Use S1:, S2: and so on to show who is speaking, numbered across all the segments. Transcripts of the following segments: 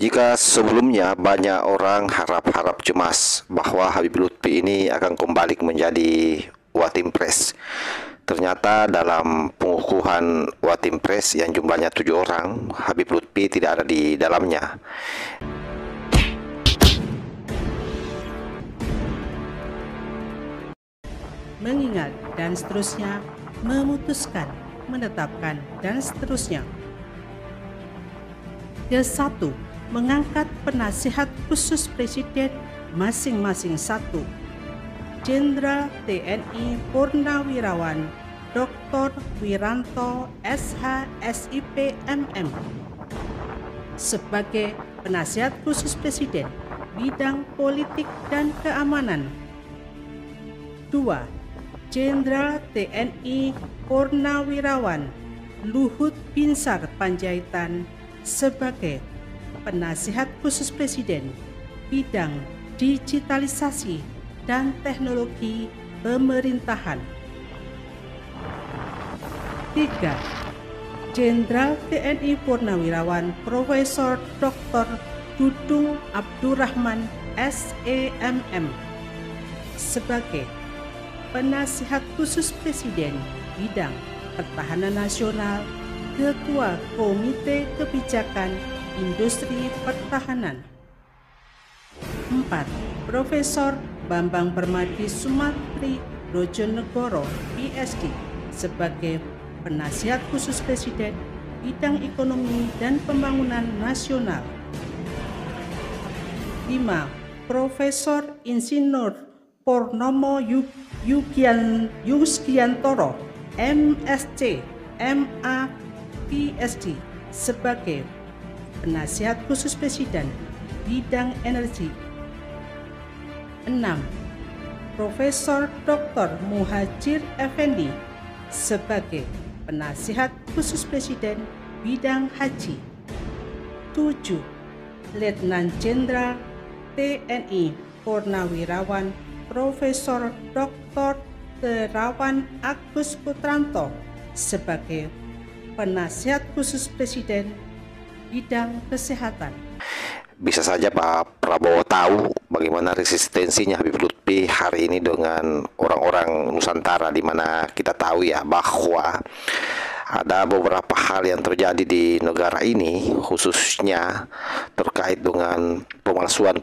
S1: Jika sebelumnya banyak orang harap-harap cemas bahwa Habib Lutfi ini akan kembali menjadi Watimpres, ternyata dalam pengukuhan Watimpres yang jumlahnya 7 orang, Habib Lutfi tidak ada di dalamnya.
S2: Mengingat dan seterusnya, memutuskan, menetapkan dan seterusnya. Ke-1. Mengangkat penasihat khusus presiden masing-masing 1. Jenderal TNI Purnawirawan Dr. Wiranto SH SIP MM sebagai penasihat khusus presiden bidang politik dan keamanan. 2. Jenderal TNI Purnawirawan Luhut Binsar Panjaitan sebagai penasihat khusus presiden bidang digitalisasi dan teknologi pemerintahan. 3. Jenderal TNI Purnawirawan Profesor Dr. Dudung Abdurrahman SEMM sebagai penasihat khusus presiden bidang pertahanan nasional, Ketua Komite Kebijakan Industri Pertahanan. 4. Profesor Bambang Permadi Sumantri Brojonegoro PhD sebagai penasihat khusus presiden bidang ekonomi dan pembangunan nasional. 5. Profesor Insinyur Purnomo Yusgiantoro MSc MA PhD sebagai penasihat khusus presiden bidang energi. 6. Profesor Dr. Muhajir Effendi sebagai penasihat khusus presiden bidang haji. 7. Letnan Jenderal TNI Purnawirawan Profesor Dr. Terawan Agus Putranto sebagai penasihat khusus presiden bidang kesehatan.
S1: Bisa saja Pak Prabowo tahu bagaimana resistensinya Habib Lutfi hari ini dengan orang-orang Nusantara, di mana kita tahu ya bahwa ada beberapa hal yang terjadi di negara ini, khususnya terkait dengan pemalsuan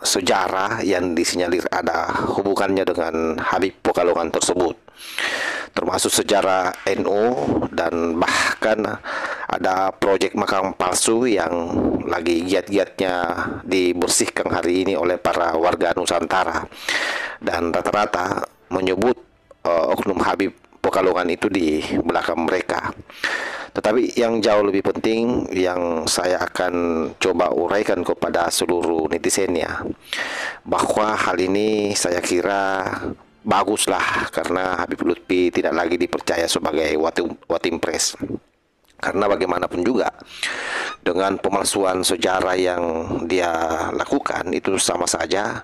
S1: sejarah yang disinyalir ada hubungannya dengan Habib Pekalongan tersebut, termasuk sejarah NU, dan bahkan ada proyek makam palsu yang lagi giat-giatnya dibersihkan hari ini oleh para warga Nusantara, dan rata-rata menyebut oknum Habib Pekalongan itu di belakang mereka. Tetapi yang jauh lebih penting yang saya akan coba uraikan kepada seluruh netizennya, bahwa hal ini saya kira baguslah karena Habib Lutfi tidak lagi dipercaya sebagai Watimpres. Karena bagaimanapun juga dengan pemalsuan sejarah yang dia lakukan itu sama saja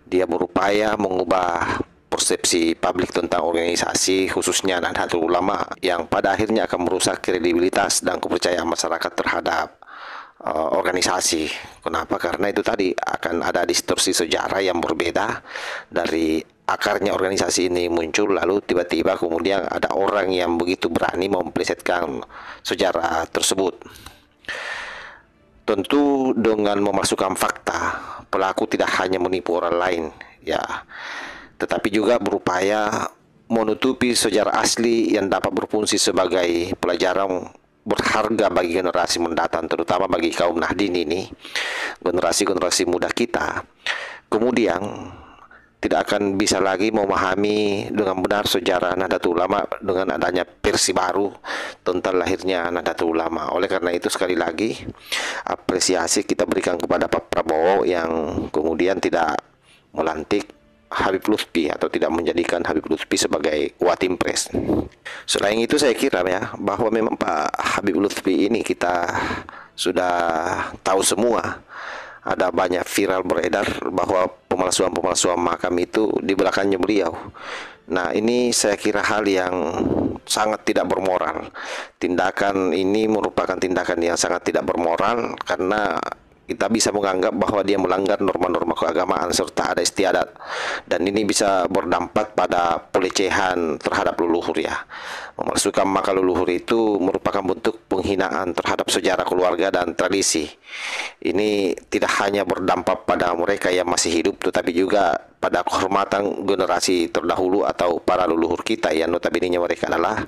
S1: dia berupaya mengubah persepsi publik tentang organisasi, khususnya Nahdlatul Ulama, yang pada akhirnya akan merusak kredibilitas dan kepercayaan masyarakat terhadap organisasi. Kenapa? Karena itu tadi akan ada distorsi sejarah yang berbeda dari akarnya organisasi ini muncul, lalu tiba-tiba kemudian ada orang yang begitu berani memplesetkan sejarah tersebut. Tentu dengan memasukkan fakta, pelaku tidak hanya menipu orang lain, ya, tetapi juga berupaya menutupi sejarah asli yang dapat berfungsi sebagai pelajaran berharga bagi generasi mendatang, terutama bagi kaum Nahdien ini, generasi-generasi muda kita. Kemudian tidak akan bisa lagi memahami dengan benar sejarah Nahdlatul Ulama dengan adanya versi baru tentang lahirnya Nahdlatul Ulama. Oleh karena itu, sekali lagi apresiasi kita berikan kepada Pak Prabowo yang kemudian tidak melantik Habib Lutfi atau tidak menjadikan Habib Lutfi sebagai Watimpres. Selain itu, saya kira ya bahwa memang Pak Habib Lutfi ini kita sudah tahu semua, ada banyak viral beredar bahwa pemalsuan makam itu di belakangnya beliau. Nah, ini saya kira hal yang sangat tidak bermoral. Tindakan ini merupakan tindakan yang sangat tidak bermoral karena kita bisa menganggap bahwa dia melanggar norma-norma keagamaan serta adat istiadat, dan ini bisa berdampak pada pelecehan terhadap leluhur ya. Memalsukan makam leluhur itu merupakan bentuk penghinaan terhadap sejarah keluarga dan tradisi. Ini tidak hanya berdampak pada mereka yang masih hidup, tetapi juga pada kehormatan generasi terdahulu atau para leluhur kita yang notabene mereka adalah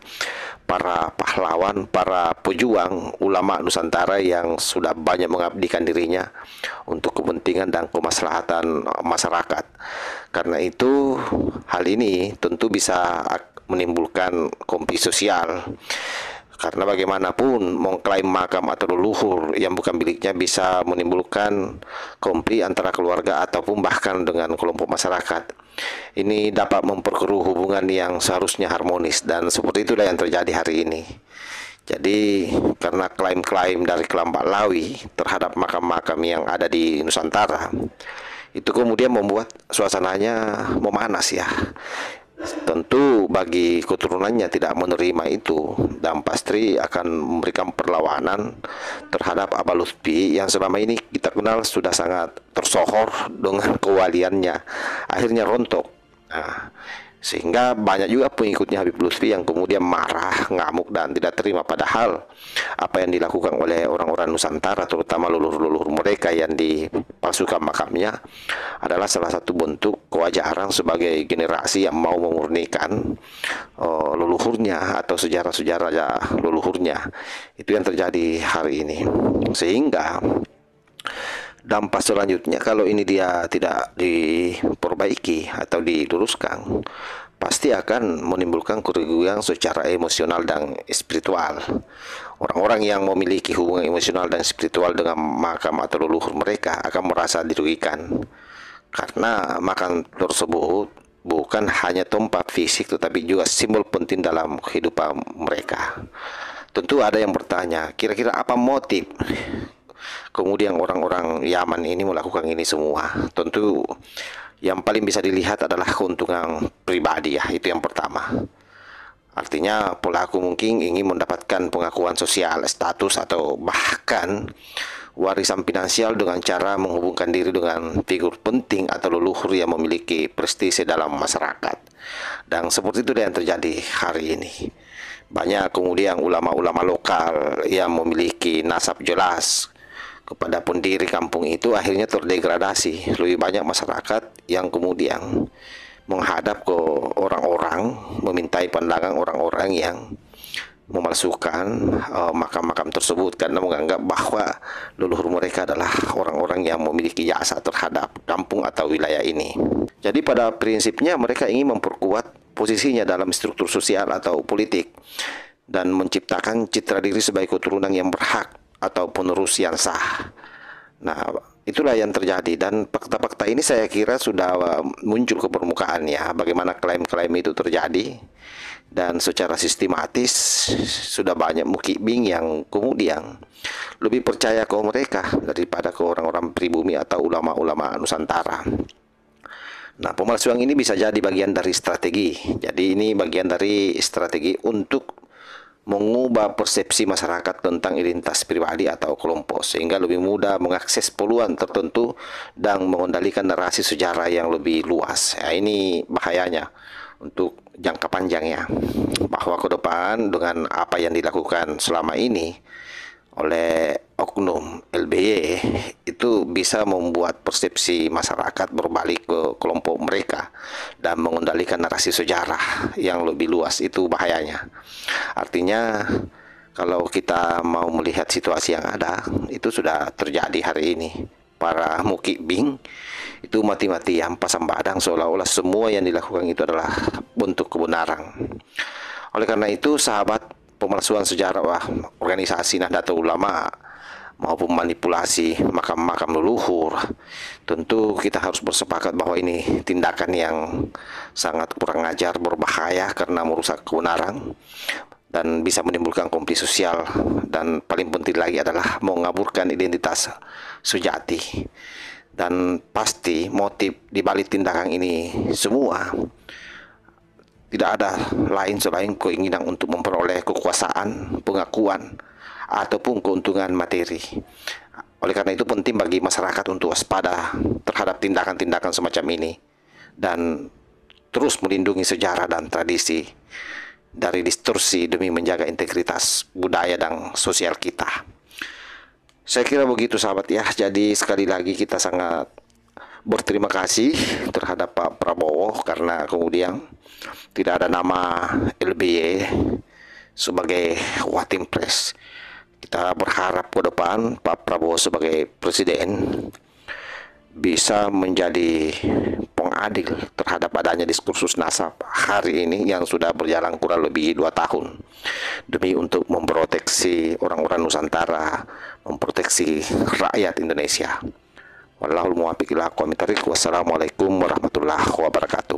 S1: para pahlawan, para pejuang ulama Nusantara yang sudah banyak mengabdikan dirinya untuk kepentingan dan kemaslahatan masyarakat. Karena itu, hal ini tentu bisa menimbulkan konflik sosial. Karena bagaimanapun mengklaim makam atau leluhur yang bukan miliknya bisa menimbulkan konflik antara keluarga ataupun bahkan dengan kelompok masyarakat. Ini dapat memperkeruh hubungan yang seharusnya harmonis, dan seperti itulah yang terjadi hari ini. Jadi karena klaim-klaim dari kelompok Lawi terhadap makam-makam yang ada di Nusantara, itu kemudian membuat suasananya memanas ya. Tentu bagi keturunannya tidak menerima itu, dan pasti akan memberikan perlawanan terhadap Abah Lutfi yang selama ini kita kenal sudah sangat tersohor dengan kewaliannya, akhirnya rontok. Nah, sehingga banyak juga pengikutnya Habib Lutfi yang kemudian marah, ngamuk, dan tidak terima, padahal apa yang dilakukan oleh orang-orang Nusantara, terutama leluhur-leluhur mereka yang dipalsukan makamnya, adalah salah satu bentuk kewajaran sebagai generasi yang mau memurnikan leluhurnya atau sejarah-sejarah leluhurnya. Itu yang terjadi hari ini. Sehingga dampak selanjutnya kalau ini dia tidak diperbaiki atau diluruskan, pasti akan menimbulkan kerugian secara emosional dan spiritual. Orang-orang yang memiliki hubungan emosional dan spiritual dengan makam atau leluhur mereka akan merasa dirugikan, karena makam tersebut bukan hanya tempat fisik tetapi juga simbol penting dalam kehidupan mereka. Tentu ada yang bertanya, kira-kira apa motif kemudian orang-orang Yaman ini melakukan ini semua? Tentu yang paling bisa dilihat adalah keuntungan pribadi ya, itu yang pertama. Artinya pelaku mungkin ingin mendapatkan pengakuan sosial, status, atau bahkan warisan finansial dengan cara menghubungkan diri dengan figur penting atau leluhur yang memiliki prestise dalam masyarakat. Dan seperti itu yang terjadi hari ini. Banyak kemudian ulama-ulama lokal yang memiliki nasab jelas kepada pendiri kampung itu akhirnya terdegradasi. Lebih banyak masyarakat yang kemudian menghadap ke orang-orang, memintai pandangan orang-orang yang memalsukan makam-makam tersebut karena menganggap bahwa leluhur mereka adalah orang-orang yang memiliki jasa terhadap kampung atau wilayah ini. Jadi pada prinsipnya mereka ingin memperkuat posisinya dalam struktur sosial atau politik dan menciptakan citra diri sebagai keturunan yang berhak atau penerus yang sah. Nah, itulah yang terjadi, dan fakta-fakta ini saya kira sudah muncul ke permukaan ya, bagaimana klaim-klaim itu terjadi, dan secara sistematis sudah banyak mukibing yang kemudian lebih percaya ke mereka daripada ke orang-orang pribumi atau ulama-ulama Nusantara. Nah, pemalsuan ini bisa jadi bagian dari strategi. Jadi ini bagian dari strategi untuk mengubah persepsi masyarakat tentang identitas pribadi atau kelompok sehingga lebih mudah mengakses peluang tertentu dan mengendalikan narasi sejarah yang lebih luas. Ya, ini bahayanya untuk jangka panjang ya, bahwa ke depan dengan apa yang dilakukan selama ini oleh oknum LBY itu bisa membuat persepsi masyarakat berbalik ke kelompok mereka dan mengendalikan narasi sejarah yang lebih luas. Itu bahayanya. Artinya kalau kita mau melihat situasi yang ada, itu sudah terjadi hari ini. Para mukibing itu mati-matian pasang badan seolah-olah semua yang dilakukan itu adalah bentuk kebenaran. Oleh karena itu, sahabat, pemalsuan sejarah organisasi Nahdlatul Ulama maupun manipulasi makam-makam leluhur, tentu kita harus bersepakat bahwa ini tindakan yang sangat kurang ajar, berbahaya karena merusak kebenaran dan bisa menimbulkan konflik sosial, dan paling penting lagi adalah mengaburkan identitas sejati. Dan pasti motif di balik tindakan ini semua tidak ada lain selain keinginan untuk memperoleh kekuasaan, pengakuan, ataupun keuntungan materi. Oleh karena itu penting bagi masyarakat untuk waspada terhadap tindakan-tindakan semacam ini dan terus melindungi sejarah dan tradisi dari distorsi demi menjaga integritas budaya dan sosial kita. Saya kira begitu sahabat ya. Jadi sekali lagi kita sangat berterima kasih terhadap Pak Prabowo karena kemudian tidak ada nama LBY sebagai Watimpres. Kita berharap ke depan Pak Prabowo sebagai presiden bisa menjadi pengadil terhadap adanya diskursus nasab hari ini yang sudah berjalan kurang lebih 2 tahun demi untuk memproteksi orang-orang Nusantara, memproteksi rakyat Indonesia. Wallahul muwaffiq ila aqwamit thoriq. Wassalamualaikum warahmatullahi wabarakatuh.